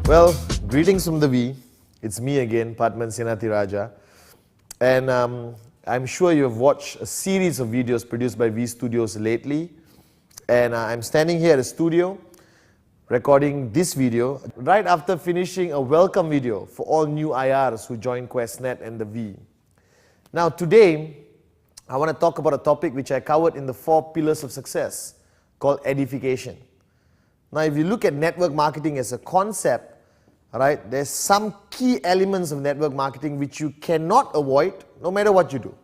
Well, greetings from the V. It's me again, Padman Senatiraja. And I'm sure you have watched a series of videos produced by V Studios lately. And I'm standing here at a studio recording this video right after finishing a welcome video for all new IRs who joined QuestNet and the V. Now today, I want to talk about a topic which I covered in the 4 pillars of success called edification. Now if you look at network marketing as a concept, right, there's some key elements of network marketing which you cannot avoid no matter what you do.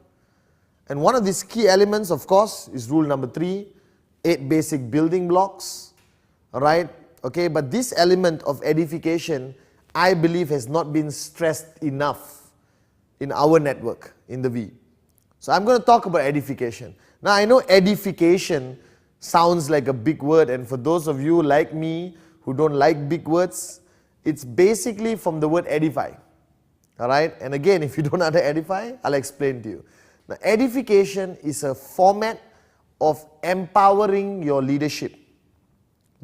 And one of these key elements, of course, is rule number 3, 8 basic building blocks, right? Okay, but this element of edification, I believe, has not been stressed enough in our network, in the V. So I'm going to talk about edification. Now I know edification sounds like a big word, and for those of you like me who don't like big words, it's basically from the word edify. Alright, and again, if you don't know how to edify, I'll explain to you. Now, edification is a format of empowering your leadership,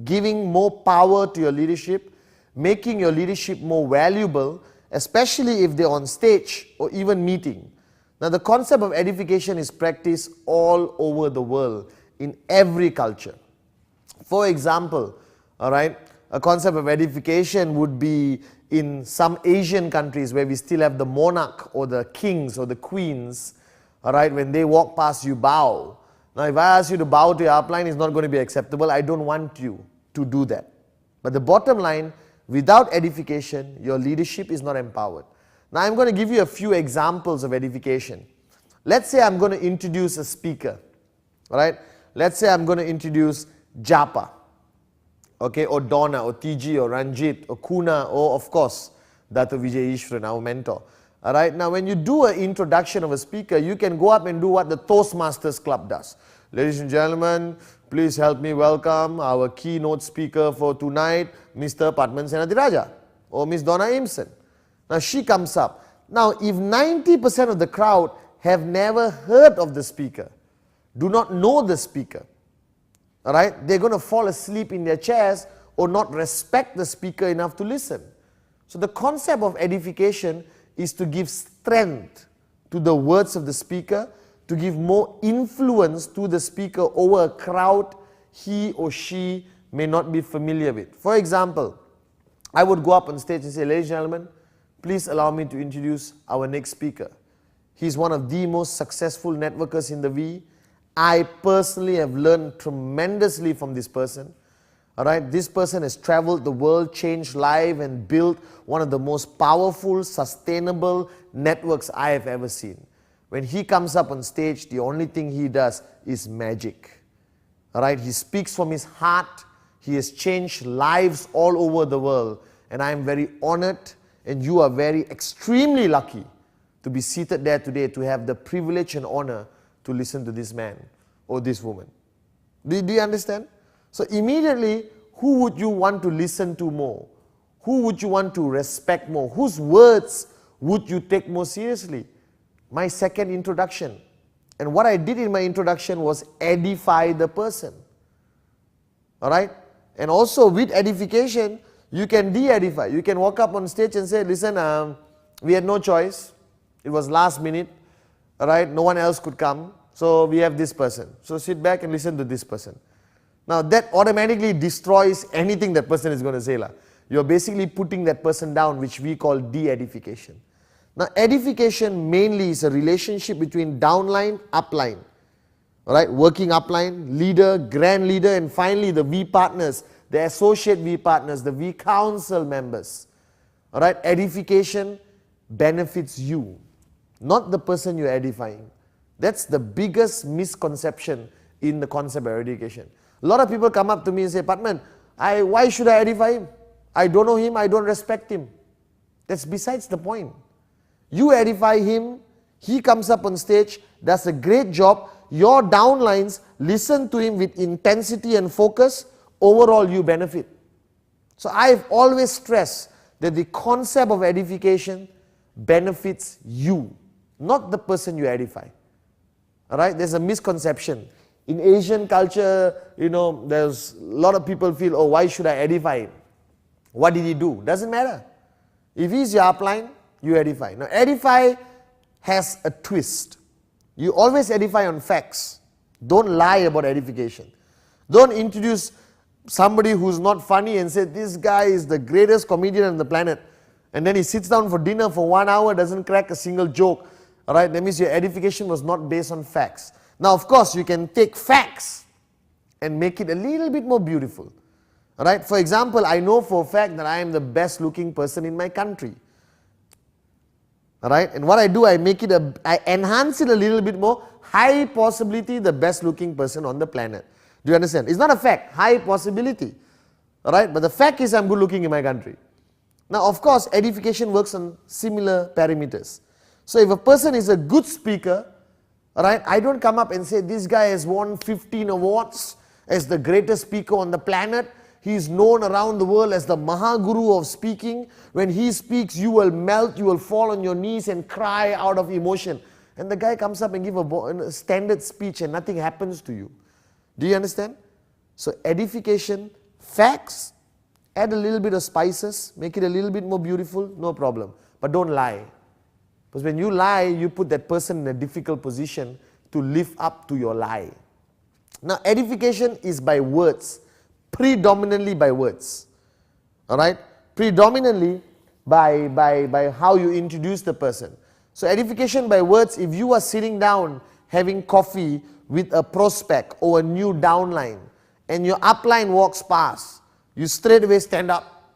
giving more power to your leadership, making your leadership more valuable, especially if they're on stage or even meeting. Now, the concept of edification is practiced all over the world, in every culture. For example, alright, a concept of edification would be in some Asian countries where we still have the monarch or the kings or the queens, alright, when they walk past you bow. Now if I ask you to bow to your upline, it's not going to be acceptable. I don't want you to do that. But the bottom line, without edification, your leadership is not empowered. Now I'm going to give you a few examples of edification. Let's say I'm going to introduce a speaker, alright. Let's say I'm going to introduce Japa, okay, or Donna, or TG, or Ranjit, or Kuna, or of course, Dato Vijay Ishwaran, our mentor. Alright, now when you do an introduction of a speaker, you can go up and do what the Toastmasters Club does. Ladies and gentlemen, please help me welcome our keynote speaker for tonight, Mr. Padman Senatiraja, or Miss Donna Imson. Now she comes up. Now if 90% of the crowd have never heard of the speaker, do not know the speaker, alright, they're going to fall asleep in their chairs or not respect the speaker enough to listen. So the concept of edification is to give strength to the words of the speaker, to give more influence to the speaker over a crowd he or she may not be familiar with. For example, I would go up on stage and say, ladies and gentlemen, please allow me to introduce our next speaker. He's one of the most successful networkers in the V. I personally have learned tremendously from this person. Alright, this person has traveled the world, changed lives, and built one of the most powerful, sustainable networks I have ever seen. When he comes up on stage, the only thing he does is magic. Alright, he speaks from his heart. He has changed lives all over the world, and I am very honored, and you are very extremely lucky to be seated there today, to have the privilege and honor to listen to this man or this woman. Do you understand? So immediately, who would you want to listen to more? Who would you want to respect more? Whose words would you take more seriously? My second introduction. And what I did in my introduction was edify the person. Alright? And also with edification, you can de-edify. You can walk up on stage and say, listen, we had no choice. It was last minute. Alright, no one else could come, so we have this person. So sit back and listen to this person. Now that automatically destroys anything that person is going to say. You're basically putting that person down, which we call de-edification. Now edification mainly is a relationship between downline, upline. Alright, working upline, leader, grand leader, and finally the V partners, the associate V partners, the V council members. Alright, edification benefits you, not the person you're edifying. That's the biggest misconception in the concept of education. A lot of people come up to me and say, Padman, why should I edify him? I don't know him, I don't respect him. That's besides the point. You edify him, he comes up on stage, does a great job, your downlines listen to him with intensity and focus, overall you benefit. So I've always stressed that the concept of edification benefits you, not the person you edify. Alright, there's a misconception. In Asian culture, there's a lot of people feel, oh, why should I edify him? What did he do? Doesn't matter. If he's your upline, you edify. Now, edify has a twist. You always edify on facts. Don't lie about edification. Don't introduce somebody who's not funny and say, this guy is the greatest comedian on the planet. And then he sits down for dinner for 1 hour, doesn't crack a single joke. Alright, that means your edification was not based on facts. Now, of course, you can take facts and make it a little bit more beautiful. Alright, for example, I know for a fact that I am the best looking person in my country. Alright, and what I do, I enhance it a little bit more. High possibility, the best looking person on the planet. Do you understand? It's not a fact, high possibility. Alright, but the fact is I'm good looking in my country. Now, of course, edification works on similar parameters. So, if a person is a good speaker, alright, I don't come up and say, this guy has won 15 awards as the greatest speaker on the planet. He is known around the world as the Mahaguru of speaking. When he speaks, you will melt, you will fall on your knees and cry out of emotion. And the guy comes up and gives a standard speech and nothing happens to you. Do you understand? So, edification, facts, add a little bit of spices, make it a little bit more beautiful, no problem. But don't lie. Because when you lie, you put that person in a difficult position to live up to your lie. Now, edification is by words, predominantly by words. Alright? Predominantly by how you introduce the person. So, edification by words, if you are sitting down having coffee with a prospect or a new downline and your upline walks past, you straight away stand up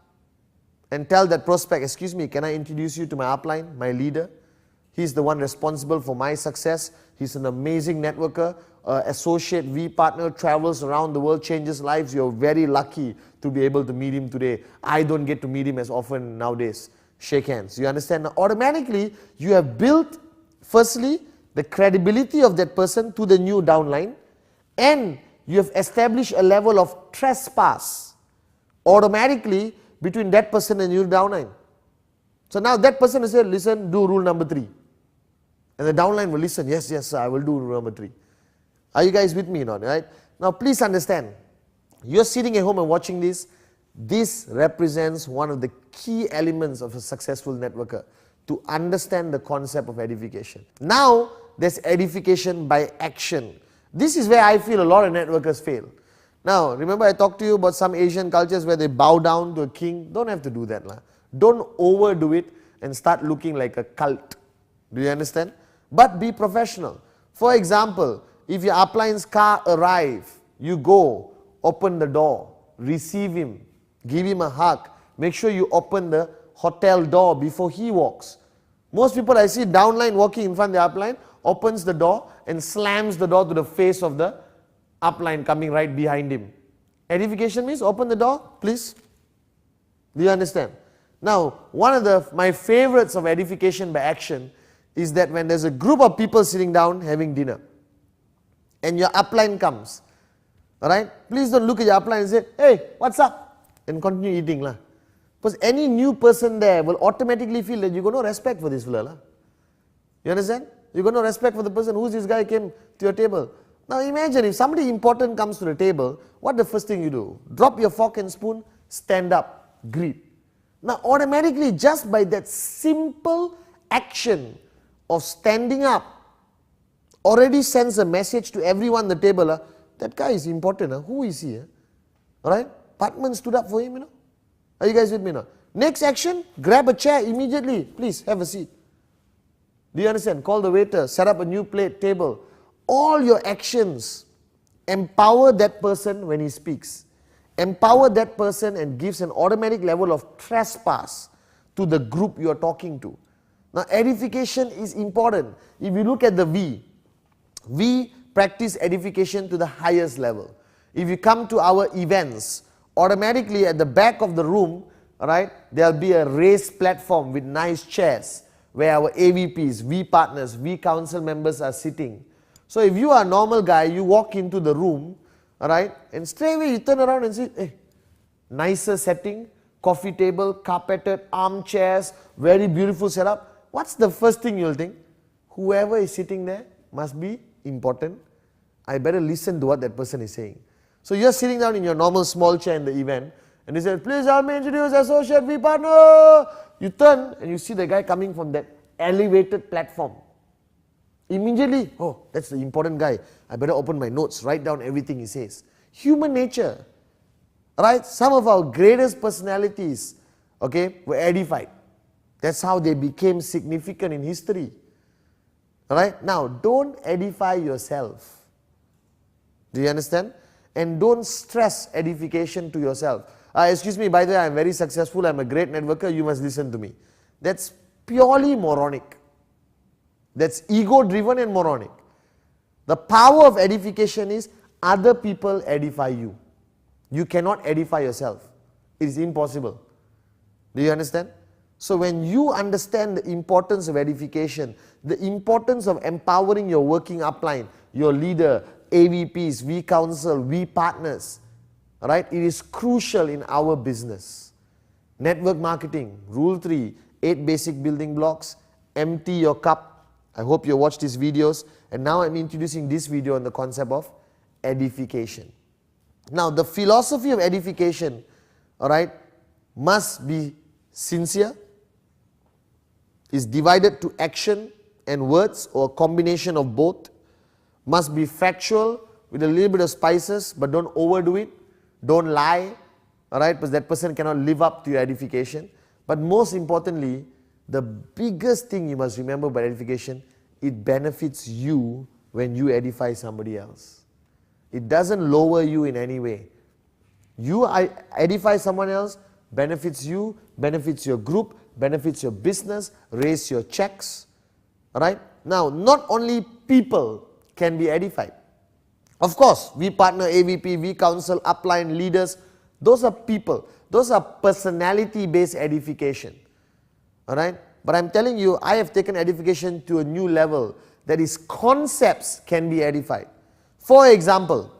and tell that prospect, excuse me, can I introduce you to my upline, my leader? He's the one responsible for my success. He's an amazing networker, associate, V partner, travels around the world, changes lives. You're very lucky to be able to meet him today. I don't get to meet him as often nowadays. Shake hands. You understand? Now, automatically, you have built, firstly, the credibility of that person to the new downline, and you have established a level of trespass automatically between that person and new downline. So now that person will say, listen, do rule number 3. And the downline will listen, yes, sir, I will do rule number 3. Are you guys with me or not? Right? Now please understand, you're sitting at home and watching this. This represents one of the key elements of a successful networker, to understand the concept of edification. Now there's edification by action. This is where I feel a lot of networkers fail. Now remember I talked to you about some Asian cultures where they bow down to a king. Don't have to do that. Don't overdo it and start looking like a cult. Do you understand? But be professional. For example, if your upline's car arrive, you go, open the door, receive him, give him a hug. Make sure you open the hotel door before he walks. Most people I see downline walking in front of the upline, opens the door and slams the door to the face of the upline coming right behind him. Edification means open the door, please. Do you understand? Now, one of my favorites of edification by action is that when there's a group of people sitting down having dinner and your upline comes, alright, please don't look at your upline and say, hey, what's up? And continue eating. Because any new person there will automatically feel that you got no respect for this fella. You understand? You got no respect for the person. Who's this guy came to your table? Now imagine if somebody important comes to the table, what the first thing you do? Drop your fork and spoon, stand up, greet. Now automatically, just by that simple action of standing up, already sends a message to everyone at the table. That guy is important. Who is he? Alright? Patman stood up for him. Are you guys with me now? Next action, grab a chair immediately. Please, have a seat. Do you understand? Call the waiter, set up a new plate, table. All your actions empower that person when he speaks. Empower that person and gives an automatic level of trespass to the group you are talking to. Now, edification is important. If you look at the V, we practice edification to the highest level. If you come to our events, automatically at the back of the room, right, there'll be a raised platform with nice chairs where our AVPs, V partners, V council members are sitting. So if you are a normal guy, you walk into the room, alright, and straight away you turn around and say, hey, nicer setting, coffee table, carpeted, armchairs, very beautiful setup. What's the first thing you'll think? Whoever is sitting there must be important. I better listen to what that person is saying. So you're sitting down in your normal small chair in the event, And he said, please help me introduce associate V partner. You turn and you see the guy coming from that elevated platform. Immediately, oh, that's the important guy. I better open my notes, write down everything he says. Human nature, right? Some of our greatest personalities, okay, were edified. That's how they became significant in history. Right? Now, don't edify yourself. Do you understand? And don't stress edification to yourself. Excuse me, by the way, I'm very successful, I'm a great networker, you must listen to me. That's purely moronic. That's ego-driven and moronic. The power of edification is other people edify you. You cannot edify yourself. It is impossible. Do you understand? So when you understand the importance of edification, the importance of empowering your working upline, your leader, AVPs, V Council, V partners, right? It is crucial in our business. Network marketing, rule 3, 8 basic building blocks, empty your cup. I hope you watched these videos, and now I'm introducing this video on the concept of edification. Now, the philosophy of edification, all right, must be sincere, is divided to action and words or a combination of both, must be factual with a little bit of spices, but don't overdo it, don't lie, all right, because that person cannot live up to your edification. But most importantly, the biggest thing you must remember about edification, it benefits you when you edify somebody else. It doesn't lower you in any way. You edify someone else, benefits you, benefits your group, benefits your business, raise your checks. Alright? Now, not only people can be edified. Of course, we partner, AVP, we counsel, upline, leaders, those are people. Those are personality-based edification. Alright? But I'm telling you, I have taken edification to a new level. That is, concepts can be edified. For example,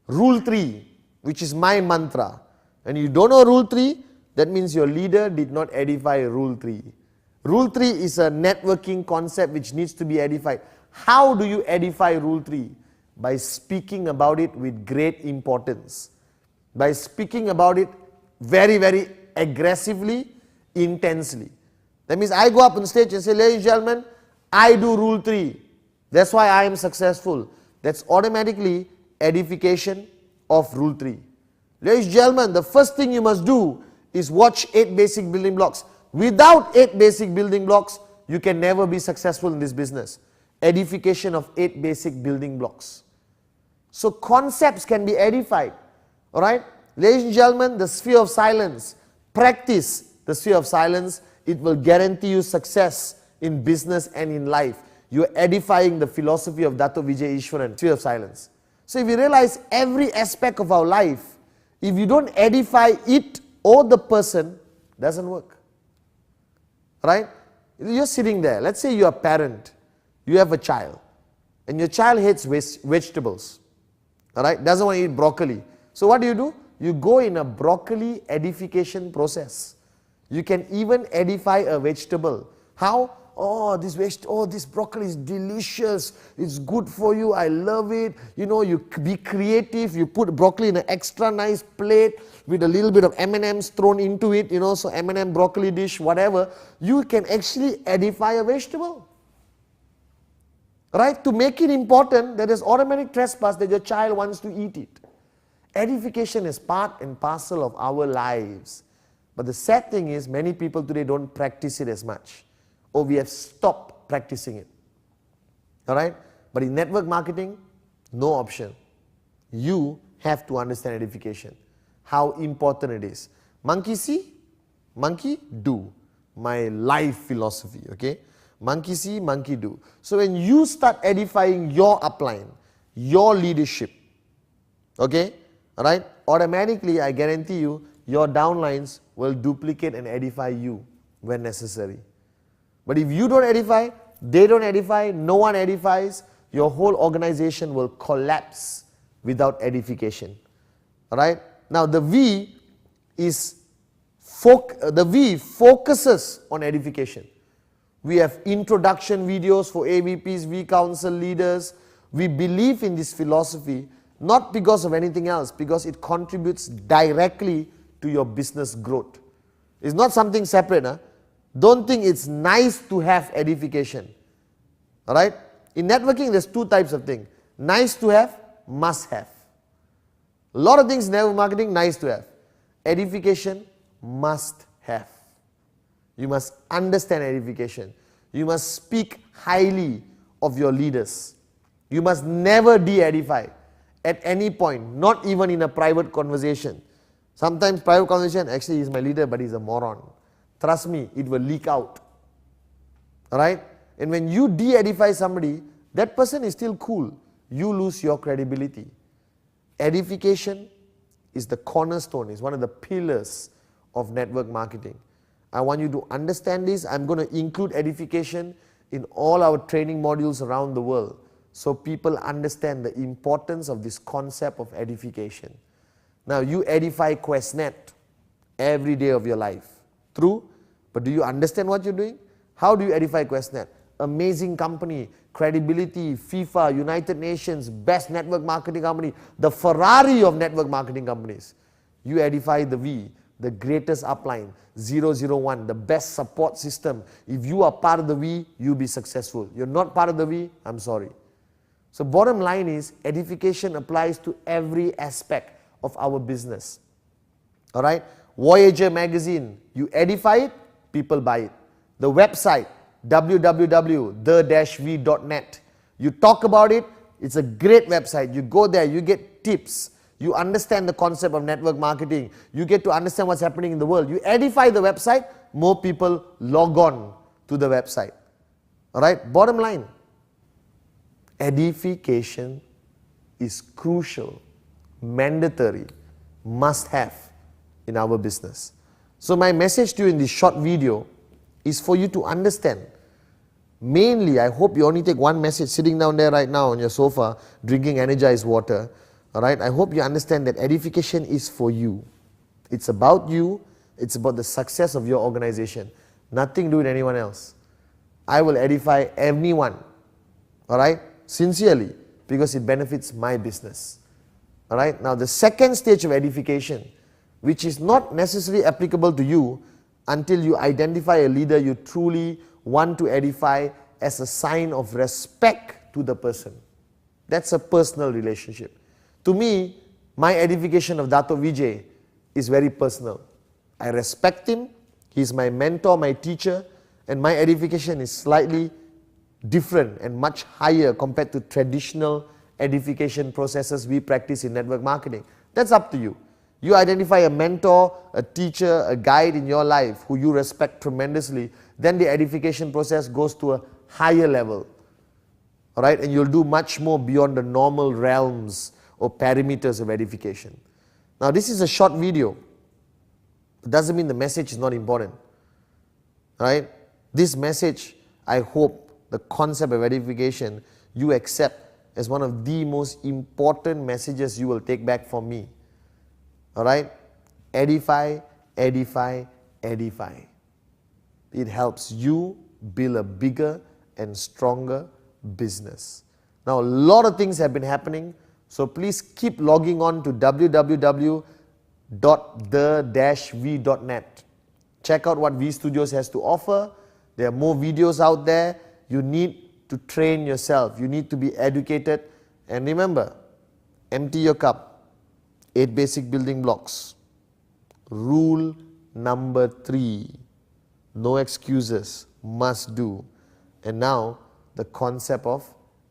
rule 3, which is my mantra. And you don't know rule 3, that means your leader did not edify rule 3. Rule 3 is a networking concept which needs to be edified. How do you edify rule 3? By speaking about it with great importance. By speaking about it very, very aggressively, intensely. That means I go up on stage and say, ladies and gentlemen, I do rule 3. That's why I am successful. That's automatically edification of rule 3. Ladies and gentlemen, the first thing you must do is watch 8 basic building blocks. Without 8 basic building blocks, you can never be successful in this business. Edification of 8 basic building blocks. So concepts can be edified. Alright? Ladies and gentlemen, the sphere of silence. Practice the sphere of silence. It will guarantee you success in business and in life. You are edifying the philosophy of Dato Vijay Ishwaran, sphere of silence. So if you realize every aspect of our life, if you don't edify it or the person, doesn't work. Right? You're sitting there. Let's say you're a parent. You have a child. And your child hates vegetables. Alright? Doesn't want to eat broccoli. So what do? You go in a broccoli edification process. You can even edify a vegetable. How? Oh, this broccoli is delicious. It's good for you. I love it. You know, you be creative. You put broccoli in an extra nice plate with a little bit of M&Ms thrown into it. You know, so M&M broccoli dish, whatever. You can actually edify a vegetable. Right? To make it important, there is automatic trespass that your child wants to eat it. Edification is part and parcel of our lives. But the sad thing is, many people today don't practice it as much. Or we have stopped practicing it. Alright? But in network marketing, no option. You have to understand edification. How important it is. Monkey see, monkey do. My life philosophy, okay? Monkey see, monkey do. So when you start edifying your upline, your leadership, okay? Alright? Automatically, I guarantee you, your downlines will duplicate and edify you when necessary. But if you don't edify, they don't edify, no one edifies, your whole organization will collapse without edification. Alright? Now the V focuses on edification. We have introduction videos for AVPs, V Council leaders. We believe in this philosophy not because of anything else, because it contributes directly to your business growth. It's not something separate. Huh? Don't think it's nice to have edification. Alright? In networking, there's two types of things. Nice to have, must have. A lot of things in network marketing, nice to have. Edification, must have. You must understand edification. You must speak highly of your leaders. You must never de-edify at any point, not even in a private conversation. Sometimes private conversation, actually he's my leader but he's a moron. Trust me, it will leak out. Alright? And when you de-edify somebody, that person is still cool. You lose your credibility. Edification is the cornerstone, is one of the pillars of network marketing. I want you to understand this. I'm going to include edification in all our training modules around the world so people understand the importance of this concept of edification. Now, you edify QuestNet every day of your life. True? But do you understand what you're doing? How do you edify QuestNet? Amazing company, credibility, FIFA, United Nations, best network marketing company, the Ferrari of network marketing companies. You edify the V, the greatest upline, 001, the best support system. If you are part of the V, you'll be successful. You're not part of the V, I'm sorry. So bottom line is, edification applies to every aspect of our business. Alright? Voyager magazine, you edify it, people buy it. The website, www.the-v.net. You talk about it, it's a great website. You go there, you get tips. You understand the concept of network marketing. You get to understand what's happening in the world. You edify the website, more people log on to the website. Alright, bottom line, edification is crucial, mandatory, must have in our business. So my message to you in this short video is for you to understand. Mainly, I hope you only take one message sitting down there right now on your sofa, drinking energized water. Alright, I hope you understand that edification is for you. It's about you, it's about the success of your organization. Nothing to do with anyone else. I will edify anyone, alright, sincerely, because it benefits my business. Alright, now the second stage of edification, which is not necessarily applicable to you until you identify a leader you truly want to edify as a sign of respect to the person. That's a personal relationship. To me, my edification of Dato Vijay is very personal. I respect him, he's my mentor, my teacher, and my edification is slightly different and much higher compared to traditional edification processes we practice in network marketing. That's up to you. You identify a mentor, a teacher, a guide in your life who you respect tremendously, then the edification process goes to a higher level. Alright, and you'll do much more beyond the normal realms or parameters of edification. Now this is a short video. It doesn't mean the message is not important. Right? This message, I hope the concept of edification you accept as one of the most important messages you will take back from me. Alright? Edify, edify, edify. It helps you build a bigger and stronger business. Now a lot of things have been happening, so please keep logging on to www.the-v.net. Check out what V Studios has to offer. There are more videos out there. You need to train yourself. You need to be educated. And remember, empty your cup. 8 basic building blocks. Rule number 3. No excuses. Must do. And now, the concept of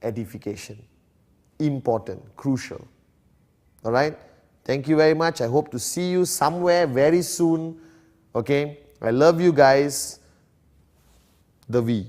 edification. Important, crucial. Alright? Thank you very much. I hope to see you somewhere very soon. Okay? I love you guys. The V.